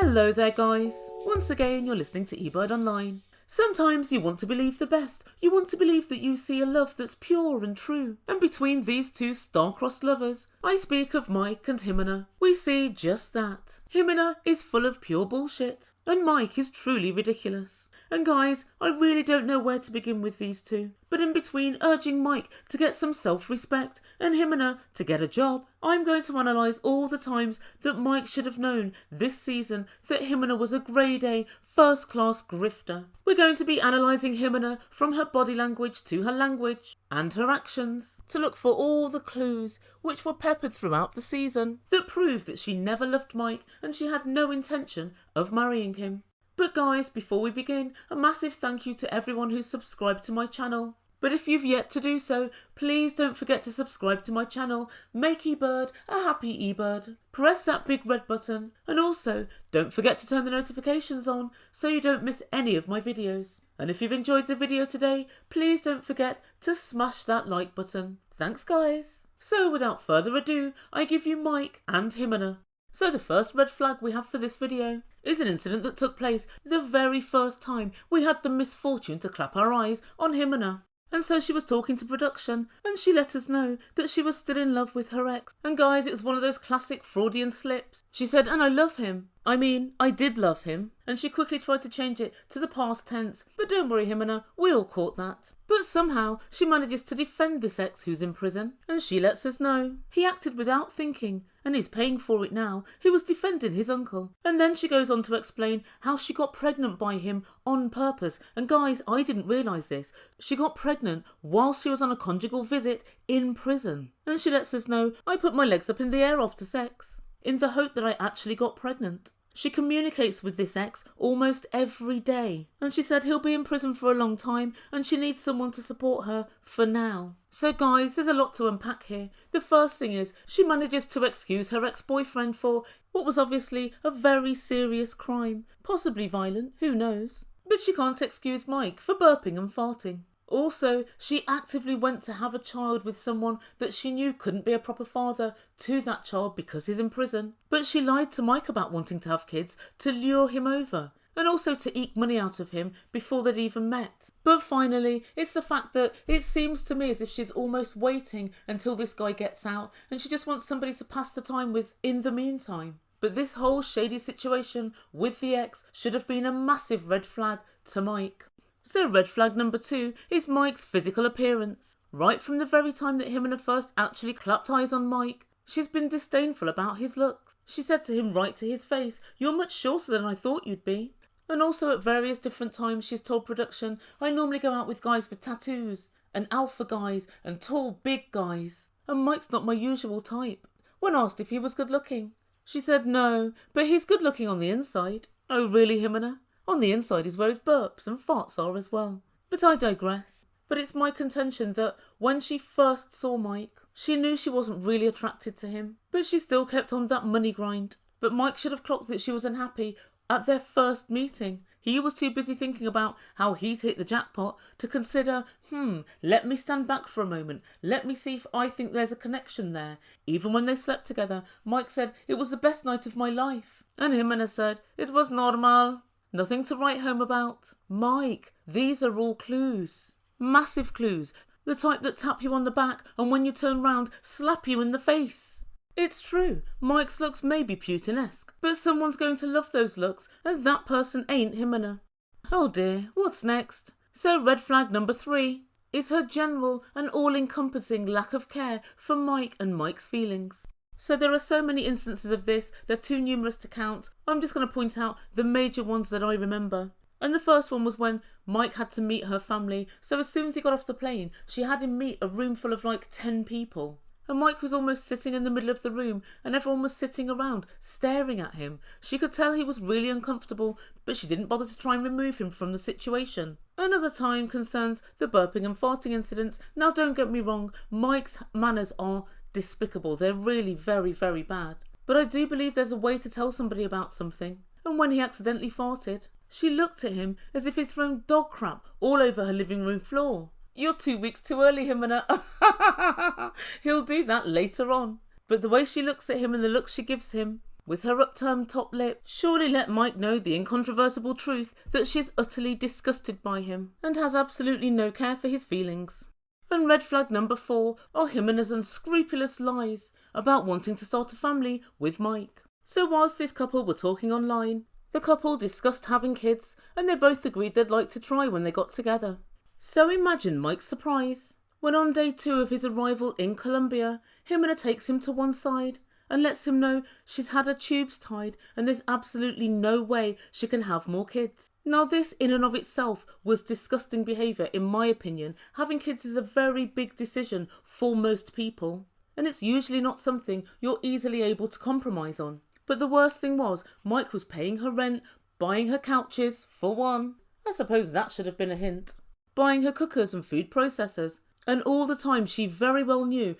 Hello there guys, once again you're listening to Ebird Online. Sometimes you want to believe the best, you want to believe that you see a love that's pure and true. And between these two star-crossed lovers, I speak of Mike and Ximena. We see just that. Ximena is full of pure bullshit, and Mike is truly ridiculous. And guys, I really don't know where to begin with these two. But in between urging Mike to get some self-respect and Ximena to get a job, I'm going to analyse all the times that Mike should have known this season that Ximena was a grade A, first-class grifter. We're going to be analysing Ximena from her body language to her language and her actions to look for all the clues which were peppered throughout the season that prove that she never loved Mike and she had no intention of marrying him. But guys, before we begin, a massive thank you to everyone who's subscribed to my channel. But if you've yet to do so, please don't forget to subscribe to my channel, make Ebird a happy Ebird. Press that big red button, and also don't forget to turn the notifications on so you don't miss any of my videos. And if you've enjoyed the video today, please don't forget to smash that like button. Thanks guys. So without further ado, I give you Mike and Ximena. So the first red flag we have for this video is an incident that took place the very first time we had the misfortune to clap our eyes on Ximena. And so she was talking to production and she let us know that she was still in love with her ex. And guys, it was one of those classic Freudian slips. She said, and I love him. I mean, I did love him. And she quickly tried to change it to the past tense. But don't worry, Ximena, we all caught that. But somehow she manages to defend this ex who's in prison. And she lets us know he acted without thinking. And he's paying for it now. He was defending his uncle. And then she goes on to explain how she got pregnant by him on purpose. And guys, I didn't realise this. She got pregnant whilst she was on a conjugal visit in prison. And she lets us know, I put my legs up in the air after sex, in the hope that I actually got pregnant. She communicates with this ex almost every day. And she said he'll be in prison for a long time and she needs someone to support her for now. So guys, there's a lot to unpack here. The first thing is she manages to excuse her ex-boyfriend for what was obviously a very serious crime. Possibly violent, who knows. But she can't excuse Mike for burping and farting. Also, she actively went to have a child with someone that she knew couldn't be a proper father to that child because he's in prison. But she lied to Mike about wanting to have kids to lure him over and also to eke money out of him before they'd even met. But finally, it's the fact that it seems to me as if she's almost waiting until this guy gets out and she just wants somebody to pass the time with in the meantime. But this whole shady situation with the ex should have been a massive red flag to Mike. So red flag number 2 is Mike's physical appearance. Right from the very time that Ximena first actually clapped eyes on Mike, she's been disdainful about his looks. She said to him right to his face, "You're much shorter than I thought you'd be." And also at various different times she's told production, "I normally go out with guys with tattoos, and alpha guys, and tall big guys. And Mike's not my usual type." When asked if he was good looking, she said no, but he's good looking on the inside. Oh really, Ximena? On the inside is where his burps and farts are as well. But I digress. But it's my contention that when she first saw Mike, she knew she wasn't really attracted to him. But she still kept on that money grind. But Mike should have clocked that she was unhappy at their first meeting. He was too busy thinking about how he'd hit the jackpot to consider, let me stand back for a moment. Let me see if I think there's a connection there. Even when they slept together, Mike said, "It was the best night of my life." And Ximena said, "It was normal. Nothing to write home about." Mike, these are all clues. Massive clues. The type that tap you on the back and when you turn round, slap you in the face. It's true, Mike's looks may be Putinesque, but someone's going to love those looks and that person ain't Ximena. Oh dear, what's next? So red flag number 3 is her general and all-encompassing lack of care for Mike and Mike's feelings. So there are so many instances of this, they're too numerous to count. I'm just going to point out the major ones that I remember. And the first one was when Mike had to meet her family. So as soon as he got off the plane, she had him meet a room full of like 10 people. And Mike was almost sitting in the middle of the room and everyone was sitting around, staring at him. She could tell he was really uncomfortable, but she didn't bother to try and remove him from the situation. Another time concerns the burping and farting incidents. Now don't get me wrong, Mike's manners are despicable. They're really very, very bad. But I do believe there's a way to tell somebody about something. And when he accidentally farted, she looked at him as if he'd thrown dog crap all over her living room floor. You're 2 weeks too early, Ximena. He'll do that later on. But the way she looks at him and the look she gives him, with her upturned top lip, surely let Mike know the incontrovertible truth that she is utterly disgusted by him and has absolutely no care for his feelings. And red flag number 4 are XIMENA'S unscrupulous lies about wanting to start a family with Mike. So whilst this couple were talking online, the couple discussed having kids and they both agreed they'd like to try when they got together. So imagine Mike's surprise when on day 2 of his arrival in Colombia, XIMENA takes him to one side and lets him know she's had her tubes tied and there's absolutely no way she can have more kids. Now this in and of itself was disgusting behaviour in my opinion. Having kids is a very big decision for most people and it's usually not something you're easily able to compromise on. But the worst thing was Mike was paying her rent, buying her couches, for one. I suppose that should have been a hint. Buying her cookers and food processors. And all the time she very well knew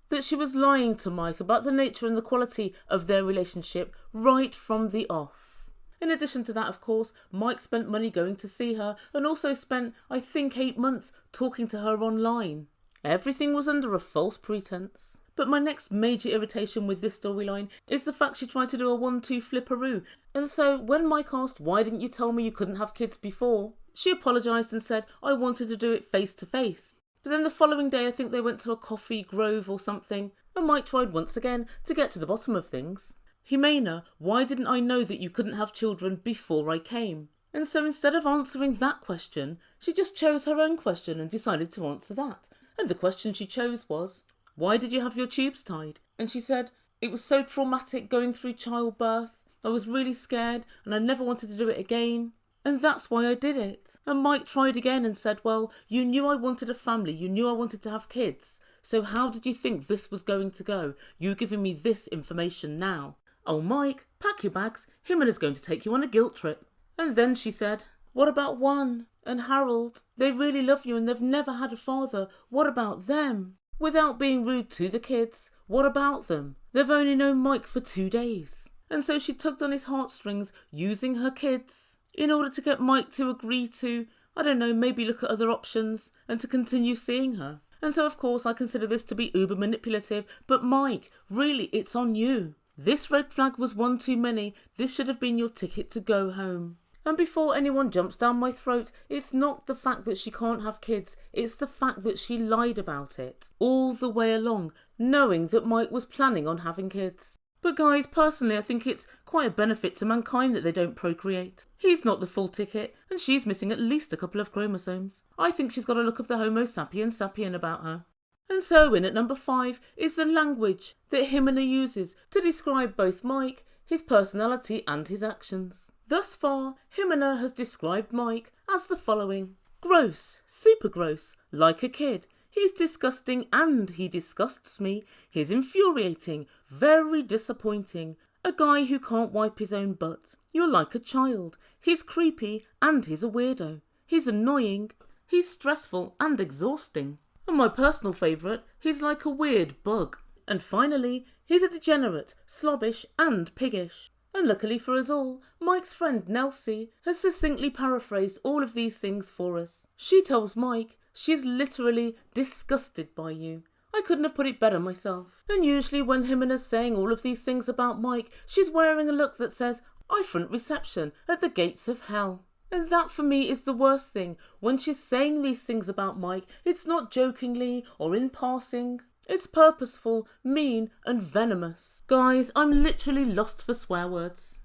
that she was lying to Mike about the nature and the quality of their relationship right from the off. In addition to that, of course, Mike spent money going to see her and also spent, I think, 8 months talking to her online. Everything was under a false pretense. But my next major irritation with this storyline is the fact she tried to do a 1-2 flipperoo. And so when Mike asked, why didn't you tell me you couldn't have kids before? She apologised and said, I wanted to do it face to face. But then the following day I think they went to a coffee grove or something and Mike tried once again to get to the bottom of things. Ximena, why didn't I know that you couldn't have children before I came? And so instead of answering that question, she just chose her own question and decided to answer that. And the question she chose was, why did you have your tubes tied? And she said, it was so traumatic going through childbirth. I was really scared and I never wanted to do it again. And that's why I did it. And Mike tried again and said, well, you knew I wanted a family. You knew I wanted to have kids. So how did you think this was going to go? You giving me this information now. Oh, Mike, pack your bags. XIMENA'S going to take you on a guilt trip. And then she said, what about Juan and Harold? They really love you and they've never had a father. What about them? Without being rude to the kids, what about them? They've only known Mike for 2 days. And so she tugged on his heartstrings using her kids in order to get Mike to agree to, I don't know, maybe look at other options and to continue seeing her. And so of course I consider this to be uber manipulative, but Mike, really it's on you. This red flag was one too many. This should have been your ticket to go home. And before anyone jumps down my throat, it's not the fact that she can't have kids, it's the fact that she lied about it all the way along, knowing that Mike was planning on having kids. But guys, personally I think it's quite a benefit to mankind that they don't procreate. He's not the full ticket, and she's missing at least a couple of chromosomes. I think she's got a look of the Homo sapiens sapien about her. And so in at number 5 is the language that XIMENA uses to describe both Mike, his personality and his actions. Thus far, XIMENA has described Mike as the following. Gross, super gross, like a kid. He's disgusting and he disgusts me. He's infuriating, very disappointing. A guy who can't wipe his own butt. You're like a child. He's creepy and he's a weirdo. He's annoying. He's stressful and exhausting. And my personal favourite, he's like a weird bug. And finally, he's a degenerate, slobbish and piggish. And luckily for us all, Mike's friend Nelsie has succinctly paraphrased all of these things for us. She tells Mike she's literally disgusted by you. I couldn't have put it better myself. And usually when XIMENA'S saying all of these things about Mike, she's wearing a look that says, I front reception at the gates of hell. And that for me is the worst thing. When she's saying these things about Mike, it's not jokingly or in passing. It's purposeful, mean and venomous. Guys, I'm literally lost for swear words.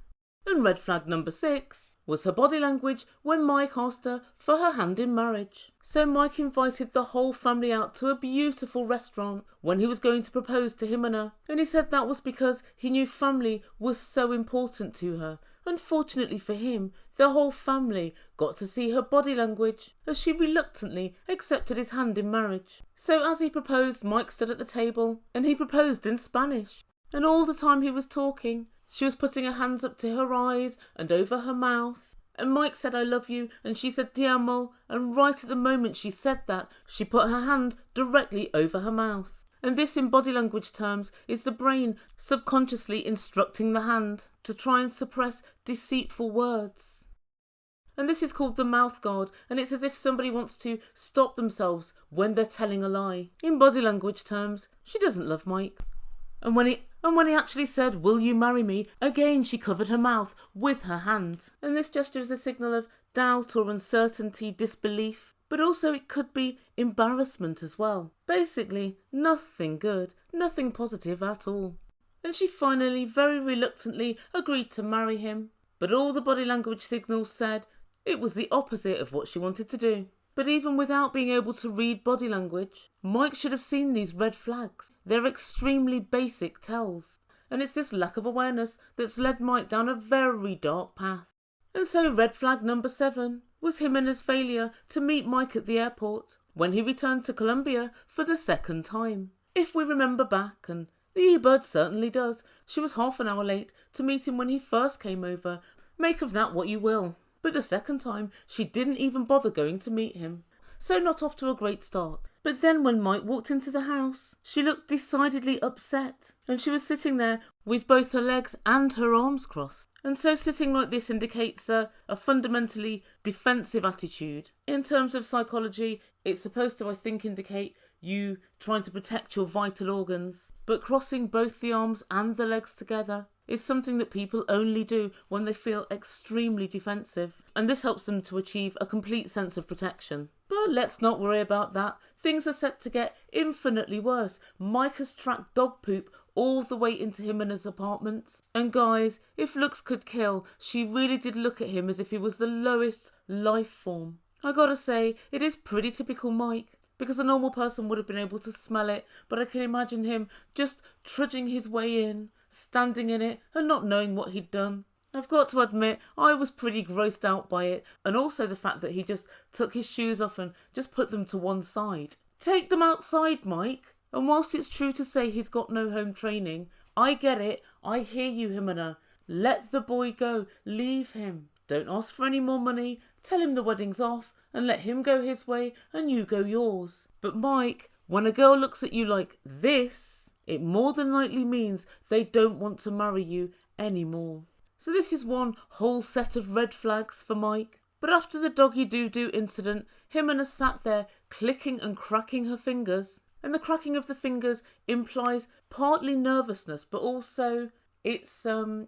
And red flag number 6 was her body language when Mike asked her for her hand in marriage. So Mike invited the whole family out to a beautiful restaurant when he was going to propose to XIMENA. And he said that was because he knew family was so important to her. Unfortunately for him, the whole family got to see her body language as she reluctantly accepted his hand in marriage. So as he proposed, Mike stood at the table and he proposed in Spanish. And all the time he was talking, she was putting her hands up to her eyes and over her mouth. And Mike said, I love you, and she said, Ti amo, and right at the moment she said that, she put her hand directly over her mouth. And this in body language terms is the brain subconsciously instructing the hand to try and suppress deceitful words. And this is called the mouth guard, and it's as if somebody wants to stop themselves when they're telling a lie. In body language terms, she doesn't love Mike. And when he And when he actually said, "Will you marry me?" again she covered her mouth with her hand. And this gesture is a signal of doubt or uncertainty, disbelief, but also it could be embarrassment as well. Basically, nothing good, nothing positive at all. And she finally, very reluctantly, agreed to marry him. But all the body language signals said it was the opposite of what she wanted to do. But even without being able to read body language, Mike should have seen these red flags. They're extremely basic tells. And it's this lack of awareness that's led Mike down a very dark path. And so red flag number 7 was XIMENA'S failure to meet Mike at the airport when he returned to Colombia for the second time. If we remember back, and the Ebird certainly does, she was half an hour late to meet him when he first came over. Make of that what you will. But the second time, she didn't even bother going to meet him. So not off to a great start. But then when Mike walked into the house, she looked decidedly upset. And she was sitting there with both her legs and her arms crossed. And so sitting like this indicates a fundamentally defensive attitude. In terms of psychology, it's supposed to, I think, indicate you trying to protect your vital organs. But crossing both the arms and the legs together is something that people only do when they feel extremely defensive. And this helps them to achieve a complete sense of protection. But let's not worry about that. Things are set to get infinitely worse. Mike has tracked dog poop all the way into XIMENA'S apartment. And guys, if looks could kill, she really did look at him as if he was the lowest life form. I gotta say, it is pretty typical Mike, because a normal person would have been able to smell it, but I can imagine him just trudging his way in, standing in it and not knowing what he'd done. I've got to admit, I was pretty grossed out by it, and also the fact that he just took his shoes off and just put them to one side. Take them outside, Mike. And whilst it's true to say he's got no home training, I get it. I hear you, XIMENA. Let the boy go. Leave him. Don't ask for any more money. Tell him the wedding's off and let him go his way and you go yours. But Mike, when a girl looks at you like this, it more than likely means they don't want to marry you anymore. So this is one whole set of red flags for Mike. But after the doggy doo-doo incident, XIMENA sat there clicking and cracking her fingers. And the cracking of the fingers implies partly nervousness, but also it's a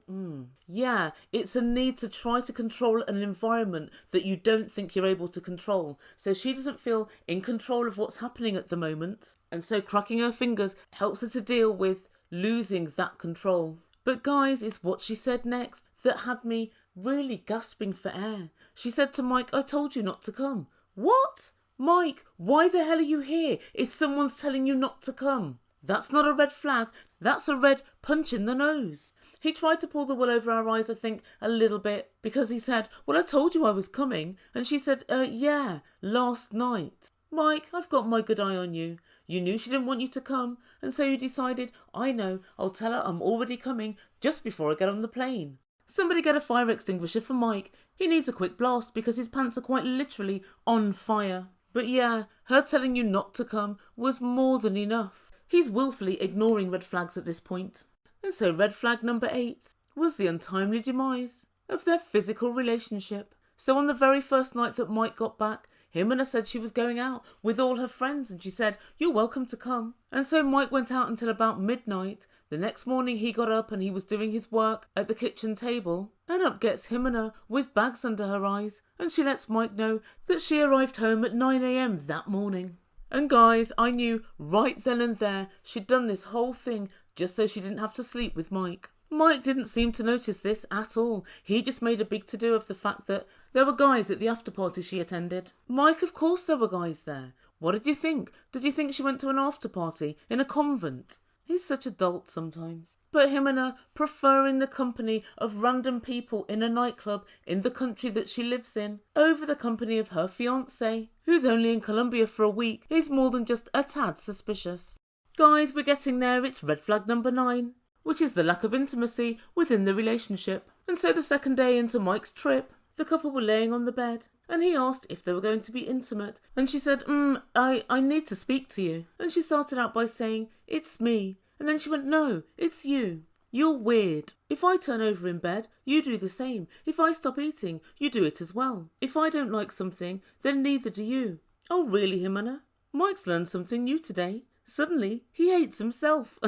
need to try to control an environment that you don't think you're able to control. So she doesn't feel in control of what's happening at the moment. And so cracking her fingers helps her to deal with losing that control. But guys, it's what she said next that had me really gasping for air. She said to Mike, "I told you not to come." What? Mike, why the hell are you here if someone's telling you not to come? That's not a red flag, that's a red punch in the nose. He tried to pull the wool over our eyes, I think, a little bit, because he said, "Well, I told you I was coming." And she said, yeah, last night. Mike, I've got my good eye on you. You knew she didn't want you to come, and so you decided, I know, I'll tell her I'm already coming just before I get on the plane. Somebody get a fire extinguisher for Mike. He needs a quick blast because his pants are quite literally on fire. But yeah, her telling you not to come was more than enough. He's willfully ignoring red flags at this point. And so red flag number 8 was the untimely demise of their physical relationship. So on the very first night that Mike got back, XIMENA said she was going out with all her friends and she said, "You're welcome to come." And so Mike went out until about midnight. The next morning he got up and he was doing his work at the kitchen table. And up gets XIMENA with bags under her eyes. And she lets Mike know that she arrived home at 9 a.m. that morning. And guys, I knew right then and there she'd done this whole thing just so she didn't have to sleep with Mike. Mike didn't seem to notice this at all. He just made a big to-do of the fact that there were guys at the after party she attended. Mike, of course there were guys there. What did you think? Did you think she went to an after party in a convent? He's such a dolt sometimes. But XIMENA, preferring the company of random people in a nightclub in the country that she lives in over the company of her fiancé, who's only in Colombia for a week, is more than just a tad suspicious. Guys, we're getting there. It's red flag number 9, which is the lack of intimacy within the relationship. And so the second day into Mike's trip, the couple were laying on the bed and he asked if they were going to be intimate. And she said, I need to speak to you. And she started out by saying, "It's me." And then she went, "No, it's you. You're weird. If I turn over in bed, you do the same. If I stop eating, you do it as well. If I don't like something, then neither do you." Oh, really, XIMENA? Mike's learned something new today. Suddenly, he hates himself.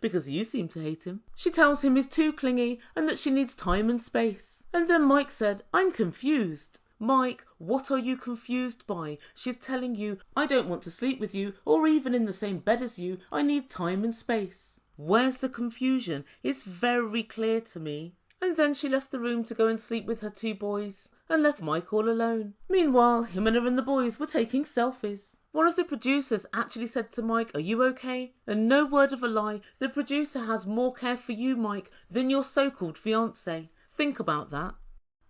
Because you seem to hate him. She tells him he's too clingy and that she needs time and space. And then Mike said, I'm confused. Mike, what are you confused by? She's telling you, I don't want to sleep with you or even in the same bed as you. I need time and space. Where's the confusion? It's very clear to me. And then she left the room to go and sleep with her 2 boys and left Mike all alone. Meanwhile, Ximena and the boys were taking selfies. One of the producers actually said to Mike, are you okay? And no word of a lie, the producer has more care for you, Mike, than your so-called fiancé. Think about that.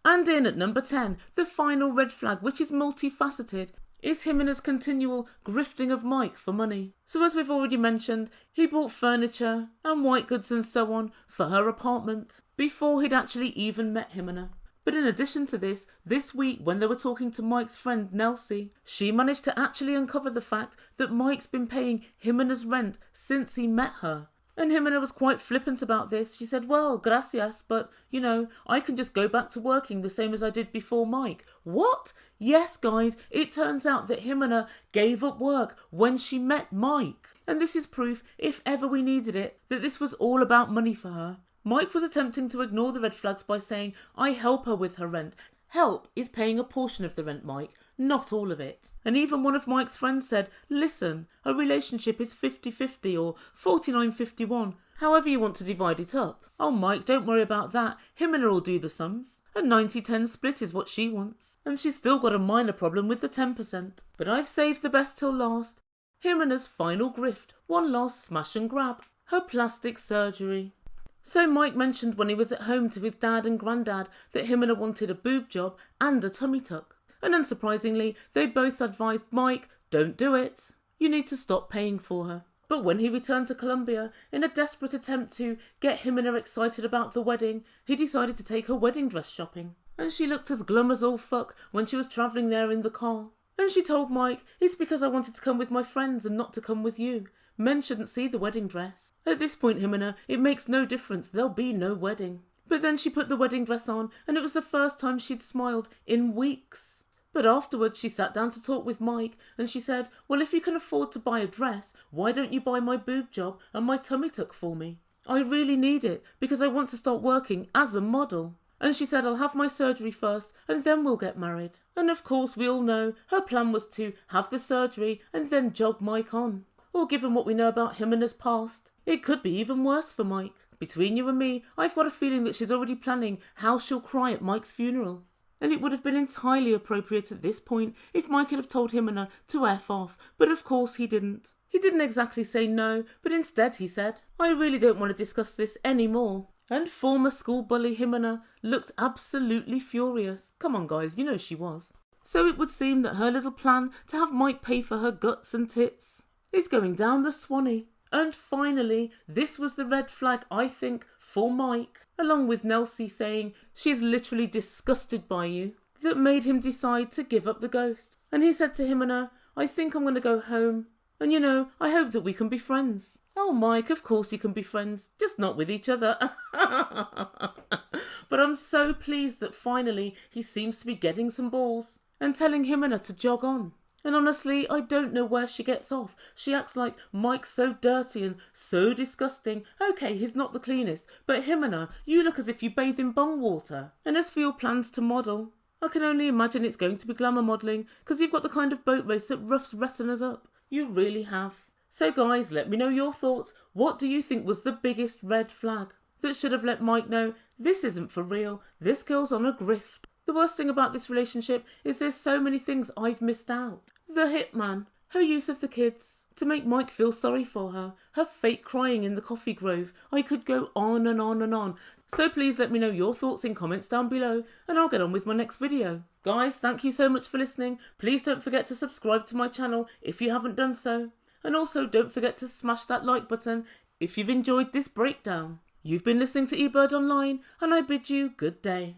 And in at number 10, the final red flag, which is multifaceted, is Ximena's continual grifting of Mike for money. So as we've already mentioned, he bought furniture and white goods and so on for her apartment before he'd actually even met Ximena. But in addition to this week when they were talking to Mike's friend Nelsie, she managed to actually uncover the fact that Mike's been paying Ximena's rent since he met her. And Ximena was quite flippant about this. She said, well, gracias, but, you know, I can just go back to working the same as I did before Mike. What? Yes, guys, it turns out that Ximena gave up work when she met Mike. And this is proof, if ever we needed it, that this was all about money for her. Mike was attempting to ignore the red flags by saying, I help her with her rent. Help is paying a portion of the rent, Mike, not all of it. And even one of Mike's friends said, listen, a relationship is 50-50 or 49-51, however you want to divide it up. Oh, Mike, don't worry about that. Ximena will do the sums. A 90-10 split is what she wants. And she's still got a minor problem with the 10%. But I've saved the best till last. Ximena's final grift, one last smash and grab, her plastic surgery. So Mike mentioned when he was at home to his dad and granddad that Ximena wanted a boob job and a tummy tuck. And unsurprisingly, they both advised Mike, don't do it. You need to stop paying for her. But when he returned to Colombia, in a desperate attempt to get Ximena excited about the wedding, he decided to take her wedding dress shopping. And she looked as glum as all fuck when she was travelling there in the car. And she told Mike, it's because I wanted to come with my friends and not to come with you. Men shouldn't see the wedding dress. At this point, Ximena, it makes no difference. There'll be no wedding. But then she put the wedding dress on, and it was the first time she'd smiled in weeks. But afterwards, she sat down to talk with Mike, and she said, well, if you can afford to buy a dress, why don't you buy my boob job and my tummy tuck for me? I really need it, because I want to start working as a model. And she said, I'll have my surgery first, and then we'll get married. And of course, we all know her plan was to have the surgery and then jog Mike on. Or given what we know about Ximena's past, it could be even worse for Mike. Between you and me, I've got a feeling that she's already planning how she'll cry at Mike's funeral. And it would have been entirely appropriate at this point if Mike had have told Ximena to F off, but of course he didn't. He didn't exactly say no, but instead he said, I really don't want to discuss this anymore. And former school bully Ximena looked absolutely furious. Come on guys, you know she was. So it would seem that her little plan to have Mike pay for her guts and tits is going down the Swanee. And finally, this was the red flag, I think, for Mike, along with Nelsie saying she's literally disgusted by you, that made him decide to give up the ghost. And he said to Ximena, I think I'm going to go home. And you know, I hope that we can be friends. Oh, Mike, of course you can be friends, just not with each other. But I'm so pleased that finally he seems to be getting some balls and telling Ximena to jog on. And honestly, I don't know where she gets off. She acts like Mike's so dirty and so disgusting. Okay, he's not the cleanest, but Ximena, you look as if you bathe in bung water. And as for your plans to model, I can only imagine it's going to be glamour modelling, because you've got the kind of boat race that roughs retinas up. You really have. So guys, let me know your thoughts. What do you think was the biggest red flag that should have let Mike know this isn't for real, this girl's on a grift? The worst thing about this relationship is there's so many things I've missed out. The hitman, her use of the kids, to make Mike feel sorry for her, her fake crying in the coffee grove. I could go on and on and on. So please let me know your thoughts in comments down below and I'll get on with my next video. Guys, thank you so much for listening. Please don't forget to subscribe to my channel if you haven't done so. And also don't forget to smash that like button if you've enjoyed this breakdown. You've been listening to Ebird Online and I bid you good day.